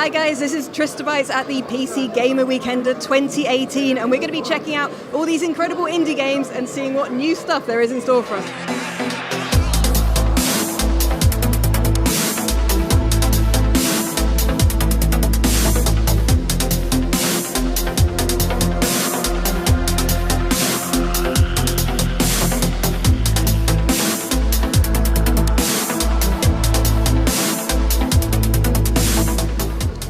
Hi guys, this is Tristabytes at the PC Gamer Weekender 2018, and we're going to be checking out all these incredible indie games and seeing what new stuff there is in store for us.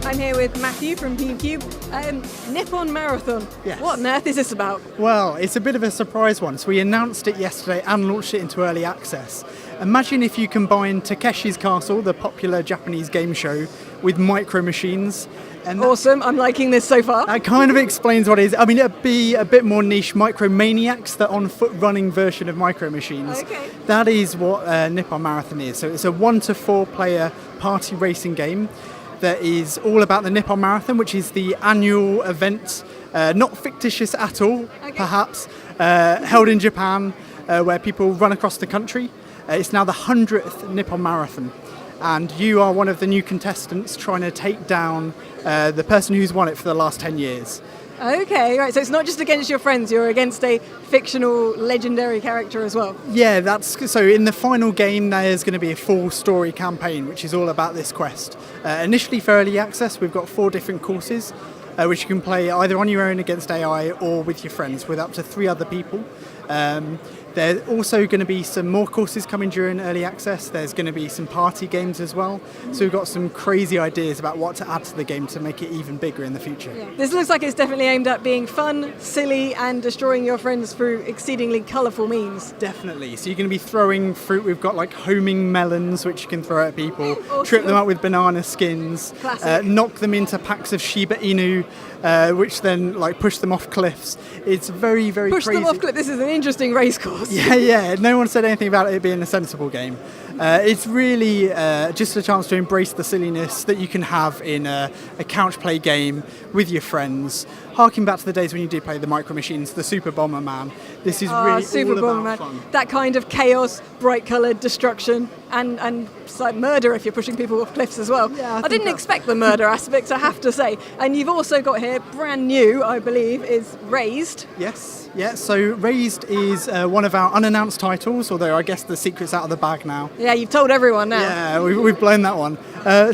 I'm here with Matthew from PQube. Nippon Marathon. Yes. What on earth is this about? Well, it's a bit of a surprise one. So we announced it yesterday and launched it into early access. Imagine if you combine Takeshi's Castle, the popular Japanese game show, with Micro Machines. And Awesome, I'm liking this so far. that kind of explains what it is. I mean, it'd be a bit more niche. Micro Maniacs, the on-foot running version of Micro Machines. Okay. That is what Nippon Marathon is. So it's a 1 to 4 player party racing game that is all about the Nippon Marathon, which is the annual event, not fictitious at all, perhaps, held in Japan, where people run across the country. It's now the 100th Nippon Marathon, and you are one of the new contestants trying to take down the person who's won it for the last 10 years. Okay, right, so it's not just against your friends, you're against a fictional, legendary character as well. Yeah, so in the final game there's going to be a full story campaign which is all about this quest. Initially for early access we've got 4 different courses which you can play either on your own against AI or with your friends with up to 3 other people. There's also going to be some more courses coming during early access. There's going to be some party games as well. So we've got some crazy ideas about what to add to the game to make it even bigger in the future. Yeah. This looks like it's definitely aimed at being fun, silly, and destroying your friends through exceedingly colourful means. Definitely. So you're going to be throwing fruit. We've got like homing melons, which you can throw at people, Awesome. Trip them up with banana skins, knock them into packs of Shiba Inu, which then like push them off cliffs. It's very, very Push crazy. them off cliff. This is an interesting race course. Yeah. No one said anything about it being a sensible game. It's really just a chance to embrace the silliness that you can have in a couch play game with your friends. Harking back to the days when you did play the Micro Machines, the Super Bomber Man. This is really Super all Bomber about Man. fun. That kind of chaos, bright coloured destruction, and it's like murder if you're pushing people off cliffs as well. Yeah, I didn't expect the murder aspect, I have to say. And you've also got here, brand new, I believe, is Razed. Yes, yeah. So Razed is one of our unannounced titles, although I guess the secret's out of the bag now. Yeah, you've told everyone now. Yeah, we've blown that one.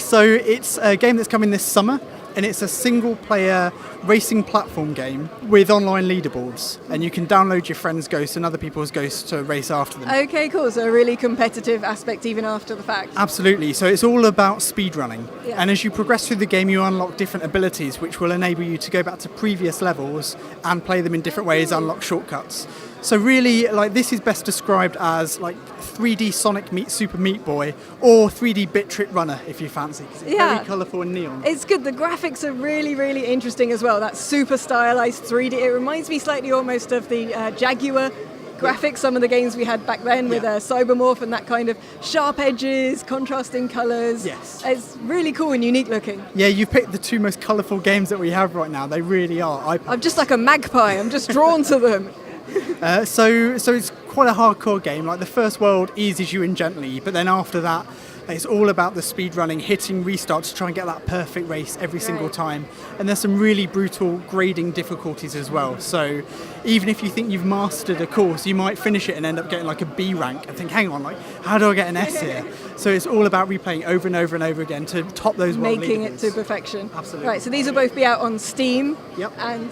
So it's a game that's coming this summer, and it's a single-player racing platform game with online leaderboards, and you can download your friends' ghosts and other people's ghosts to race after them. Okay, cool. So a really competitive aspect even after the fact. Absolutely. So it's all about speedrunning. Yeah. And as you progress through the game, you unlock different abilities, which will enable you to go back to previous levels and play them in different ways, unlock shortcuts. So really, like, this is best described as like 3D Sonic meets Super Meat Boy, or 3D Bit Trip Runner if you fancy, because it's very colourful and neon. It's good. The graphics are really, really interesting as well. That super stylized 3D. It reminds me slightly almost of the Jaguar graphics, some of the games we had back then with Cybermorph and that kind of sharp edges, contrasting colours. Yes. It's really cool and unique looking. Yeah, you picked the 2 most colourful games that we have right now. They really are. I'm just like a magpie. I'm just drawn to them. So it's quite a hardcore game. Like the first world eases you in gently, but then after that, it's all about the speed running, hitting restart to try and get that perfect race every single time. And there's some really brutal grading difficulties as well. So even if you think you've mastered a course, you might finish it and end up getting like a B rank and think, hang on, like how do I get an S here? So it's all about replaying over and over and over again to top those world Making it leaderboards. to perfection. Absolutely. Right, so these will both be out on Steam. Yep. And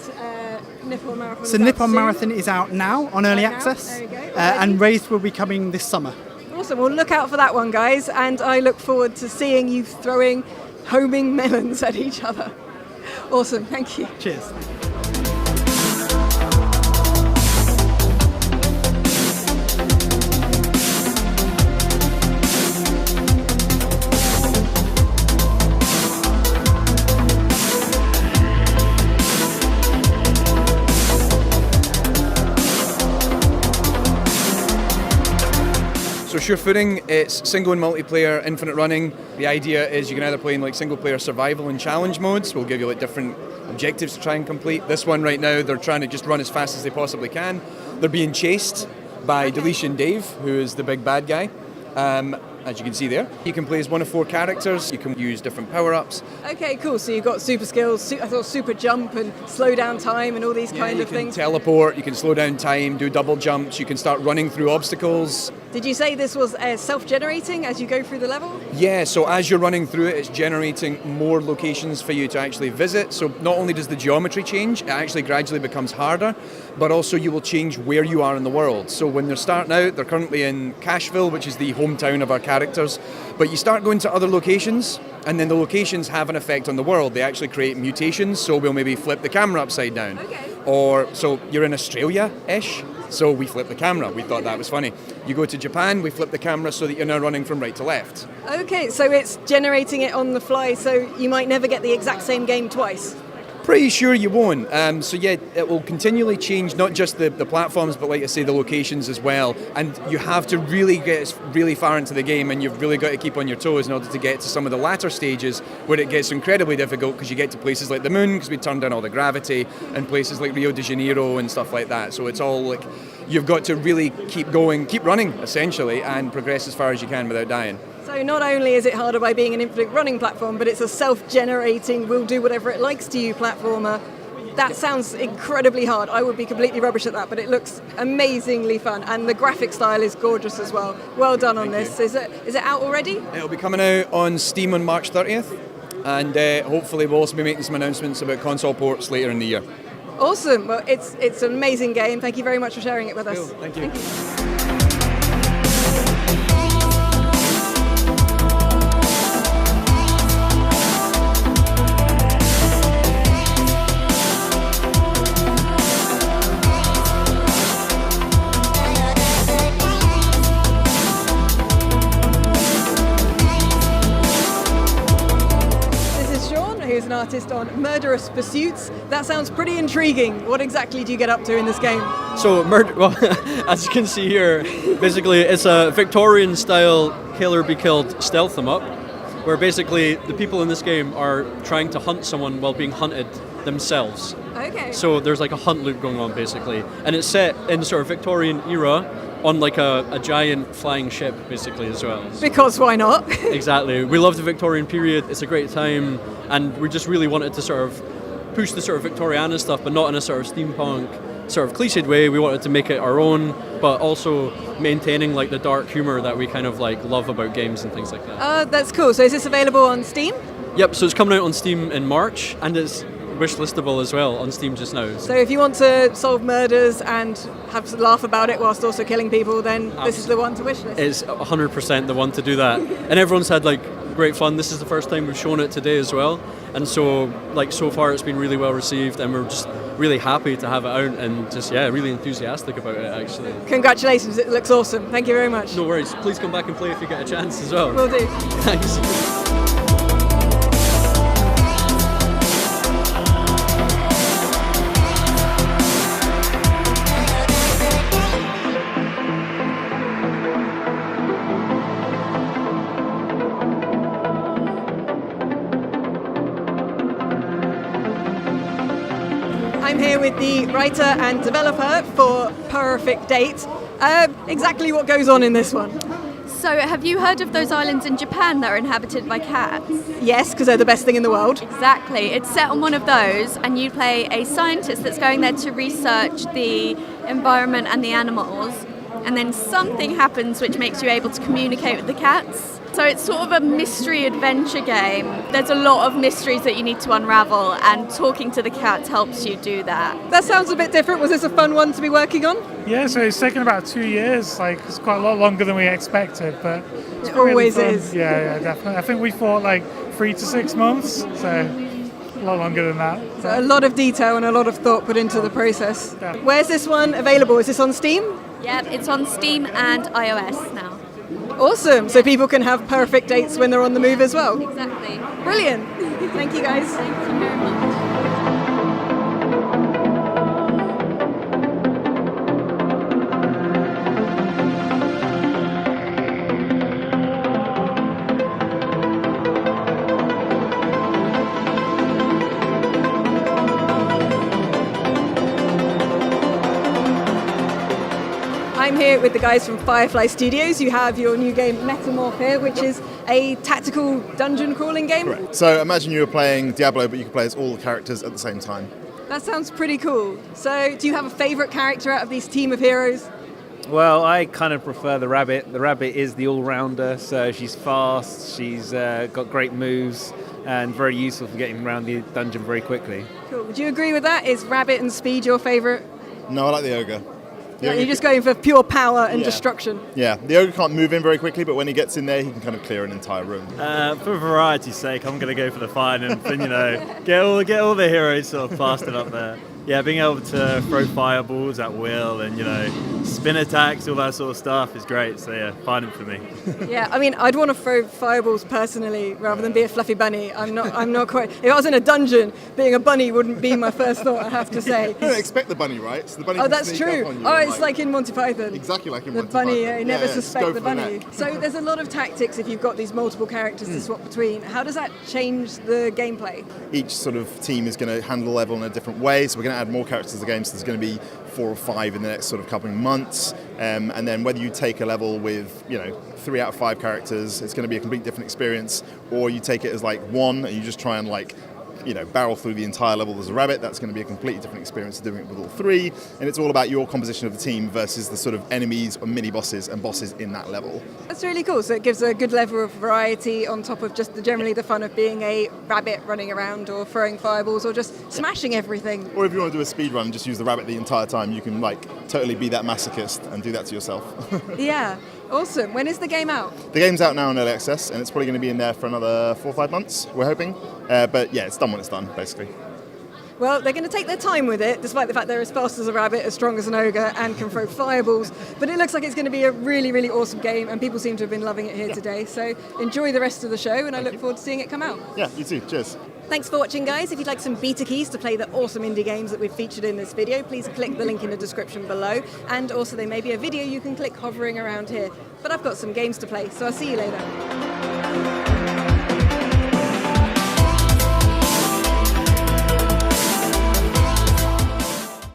Nippon Marathon. So Nippon Marathon is out now on early access. There you go. And Razed will be coming this summer. Awesome, well look out for that one guys, and I look forward to seeing you throwing homing melons at each other. Awesome, thank you. Cheers. So SureFooting, it's single and multiplayer, infinite running. The idea is you can either play in like single player survival and challenge modes. We'll give you like different objectives to try and complete. This one right now, they're trying to just run as fast as they possibly can. They're being chased by Deletion Dave, who is the big bad guy. as you can see there. You can play as one of 4 characters. You can use different power-ups. Okay, cool. So you've got super skills, I thought super jump and slow down time and all these kind of things. You can teleport, you can slow down time, do double jumps, you can start running through obstacles. Did you say this was self-generating as you go through the level? Yeah, so as you're running through it, it's generating more locations for you to actually visit. So not only does the geometry change, it actually gradually becomes harder, but also you will change where you are in the world. So when they're starting out, they're currently in Cashville, which is the hometown of our characters, but you start going to other locations, and then the locations have an effect on the world. They actually create mutations, so we'll maybe flip the camera upside down. Okay. Or, so you're in Australia-ish, so we flip the camera. We thought that was funny. You go to Japan, we flip the camera so that you're now running from right to left. Okay, so it's generating it on the fly, so you might never get the exact same game twice. Pretty sure you won't. So yeah, it will continually change, not just the platforms, but like I say, the locations as well. And you have to really get really far into the game, and you've really got to keep on your toes in order to get to some of the latter stages where it gets incredibly difficult, because you get to places like the moon, because we turned down all the gravity, and places like Rio de Janeiro and stuff like that. So it's all like, you've got to really keep going, keep running essentially, and progress as far as you can without dying. So not only is it harder by being an infinite running platform, but it's a self-generating, will do whatever it likes to you platformer. That sounds incredibly hard. I would be completely rubbish at that, but it looks amazingly fun, and the graphic style is gorgeous as well. Well done on this. Is it out already? It'll be coming out on Steam on March 30th, and hopefully we'll also be making some announcements about console ports later in the year. Awesome. Well, it's an amazing game. Thank you very much for sharing it with us. Cool. Thank you. Who's an artist on Murderous Pursuits. That sounds pretty intriguing. What exactly do you get up to in this game? So, as you can see here, basically it's a Victorian style killer be killed stealth 'em up, where basically the people in this game are trying to hunt someone while being hunted themselves. Okay. So there's like a hunt loop going on basically, and it's set in sort of Victorian era on like a giant flying ship basically as well. Because why not? Exactly. We love the Victorian period. It's a great time, and we just really wanted to sort of push the sort of Victoriana stuff, but not in a sort of steampunk sort of cliched way. We wanted to make it our own, but also maintaining like the dark humor that we kind of like love about games and things like that. That's cool. So is this available on Steam? Yep, so it's coming out on Steam in March, and it's wishlistable as well on Steam just now. So if you want to solve murders and have a laugh about it whilst also killing people, then this is the one to wishlist. It's 100% the one to do that. And everyone's had like great fun. This is the first time we've shown it today as well. And so like so far it's been really well received, and we're just really happy to have it out, and just really enthusiastic about it actually. Congratulations, it looks awesome. Thank you very much. No worries. Please come back and play if you get a chance as well. Will do. Thanks. I'm here with the writer and developer for Purrfect Date. Exactly what goes on in this one? So have you heard of those islands in Japan that are inhabited by cats? Yes, because they're the best thing in the world. Exactly. It's set on one of those, and you play a scientist that's going there to research the environment and the animals, and then something happens which makes you able to communicate with the cats. So it's sort of a mystery adventure game. There's a lot of mysteries that you need to unravel, and talking to the cats helps you do that. That sounds a bit different. Was this a fun one to be working on? Yeah, so it's taken about 2 years. Like, it's quite a lot longer than we expected, but it's It always really fun. is. Yeah, definitely. I think we thought like 3 to 6 months, so a lot longer than that. So a lot of detail and a lot of thought put into the process. Yeah. Where's this one available? Is this on Steam? Yeah, it's on Steam and iOS now. Awesome. So people can have perfect dates when they're on the move as well. Exactly. Brilliant. Thank you guys. Thank you very much. I'm here with the guys from Firefly Studios. You have your new game Metamorph here, which is a tactical dungeon crawling game. Correct. So imagine you were playing Diablo, but you can play as all the characters at the same time. That sounds pretty cool. So do you have a favourite character out of these team of heroes? Well, I kind of prefer the rabbit. The rabbit is the all-rounder, so she's fast, she's got great moves, and very useful for getting around the dungeon very quickly. Cool. Would you agree with that? Is rabbit and speed your favourite? No, I like the ogre. The ogre You're just going for pure power and Yeah. destruction. Yeah, the ogre can't move in very quickly, but when he gets in there, he can kind of clear an entire room. For variety's sake, I'm going to go for the fine and get all the heroes sort of plastered up there. Yeah, being able to throw fireballs at will and spin attacks, all that sort of stuff is great. So yeah, fine for me. Yeah, I mean, I'd want to throw fireballs personally rather than be a fluffy bunny. I'm not quite. If I was in a dungeon, being a bunny wouldn't be my first thought, I have to say. You don't expect the bunny, right? So the bunny Oh, can that's sneak true. up on you Oh, and, it's like in Monty Python. exactly like in The Monty bunny, Python. you never just go suspect the for bunny. neck. So there's a lot of tactics if you've got these multiple characters to swap between. How does that change the gameplay? Each sort of team is going to handle the level in a different way, so we're going to add more characters to the game, so there's going to be 4 or 5 in the next sort of couple of months, and then whether you take a level with 3 out of 5 characters, it's going to be a complete different experience, or you take it as like 1 and you just try and barrel through the entire level as a rabbit. That's going to be a completely different experience doing it with all 3, and it's all about your composition of the team versus the sort of enemies or mini bosses and bosses in that level. That's really cool. So it gives a good level of variety on top of just generally the fun of being a rabbit running around or throwing fireballs or just smashing everything. Or if you want to do a speed run and just use the rabbit the entire time, you can totally be that masochist and do that to yourself. Yeah, awesome. When is the game out? The game's out now in early access, and it's probably going to be in there for another 4 or 5 months, we're hoping. But yeah, it's done when it's done, basically. Well, they're going to take their time with it, despite the fact they're as fast as a rabbit, as strong as an ogre, and can throw fireballs. But it looks like it's going to be a really, really awesome game, and people seem to have been loving it here today. So enjoy the rest of the show, and I look forward to seeing it come out. Yeah, you too. Cheers. Thanks for watching, guys. If you'd like some beta keys to play the awesome indie games that we've featured in this video, please click the link in the description below. And also there may be a video you can click hovering around here. But I've got some games to play, so I'll see you later.